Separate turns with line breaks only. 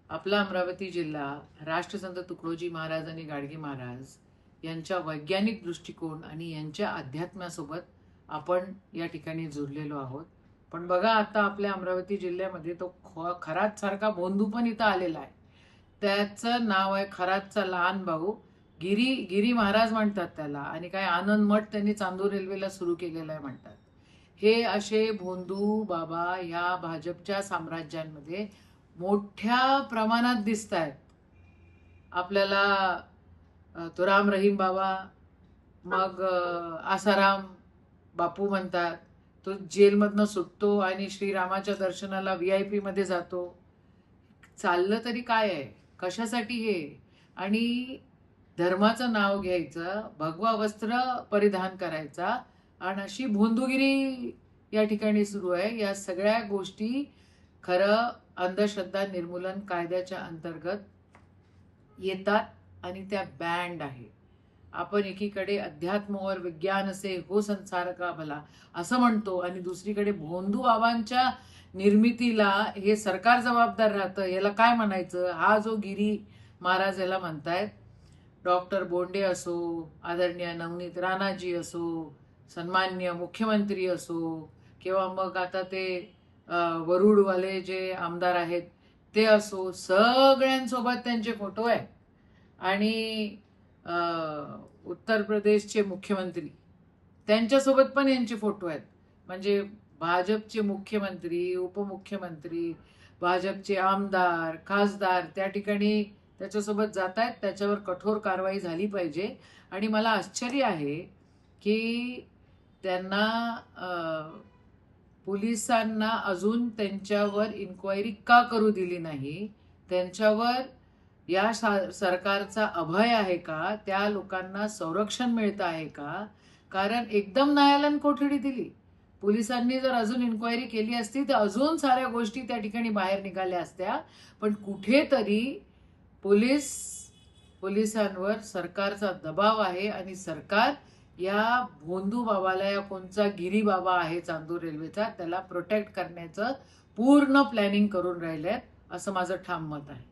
आपला अमरावती जिल्हा राष्ट्रसंत तुकडोजी महाराज आणि गाडगे महाराज यांच्या वैज्ञानिक दृष्टिकोन आणि यांच्या अध्यात्मासोबत आपण या ठिकाणी जुळलेलो आहोत. पण बघा, आता आपल्या अमरावती जिल्ह्यामध्ये तो खरात सारखा भोंदू पण इथं आलेला आहे. त्याचं नाव आहे खरातचा लहान भाऊ. गिरी महाराज म्हणतात त्याला, आणि काय आनंद मठ त्यांनी चांदूर रेल्वेला सुरू केलेला आहे म्हणतात. हे असे भोंदू बाबा ह्या भाजपच्या साम्राज्यांमध्ये मोठ्या प्रमाणात दिसत आहेत आपल्याला. तो राम रहीम बाबा, मग आसाराम बापू म्हणतात. तो जेलमधनं सुटतो आणि श्रीरामाच्या दर्शनाला VIP मध्ये जातो. चाललं तरी काय आहे, कशासाठी हे? आणि धर्माचं नाव घ्यायचं, भगवा वस्त्र परिधान करायचा, आणि अशी भोंदूगिरी या ठिकाणी सुरू आहे. या सगळ्या गोष्टी खरं अंधश्रद्धा निर्मूलन कायद्याच्या अंतर्गत येतात आणि त्या बँड आहे. आपण एकीकडे अध्यात्म और विज्ञान से हो संसार का भला असं म्हणतो, आणि दुसरीकडे भोंदू बाबांच्या निर्मितीला हे सरकार जबाबदार राहतं. याला काय म्हणायचं? हा जो गिरी महाराज याला म्हणतायत, डॉक्टर बोंडे असो, आदरणीय नवनीत राणाजी असो, सन्मान्य मुख्यमंत्री असो, किंवा मग आता ते वरुडवाले जे आमदार आहेत ते असो, सगळ्यांसोबत त्यांचे फोटो आहेत. आणि उत्तर प्रदेशचे मुख्यमंत्री त्यांच्यासोबत पण यांचे फोटो आहेत. म्हणजे भाजपचे मुख्यमंत्री, उपमुख्यमंत्री, भाजपचे आमदार, खासदार त्या ठिकाणी त्याच्यासोबत जात आहेत. त्याच्यावर कठोर कारवाई झाली पाहिजे. आणि मला आश्चर्य आहे की त्यांना पोलिसांना अजून त्यांच्यावर इन्क्वायरी का करू दिली नाही? त्यांच्यावर या सरकारचा अभय आहे का? त्या लोकांना संरक्षण मिळतं आहे का? कारण एकदम न्यायालयीन कोठडी दिली. पोलिसांनी जर अजून इन्क्वायरी केली असती तर अजून साऱ्या गोष्टी त्या ठिकाणी बाहेर निघाल्या असत्या. पण कुठेतरी पोलिसांवर सरकारचा दबाव आहे, आणि सरकार या भोंदू बाबाला, या कोणचा गिरी बाबा आहे चांदूर रेल्वेचा, त्याला प्रोटेक्ट करण्याचं पूर्ण प्लॅनिंग करून राहिलेत, असं माझं ठाम मत आहे.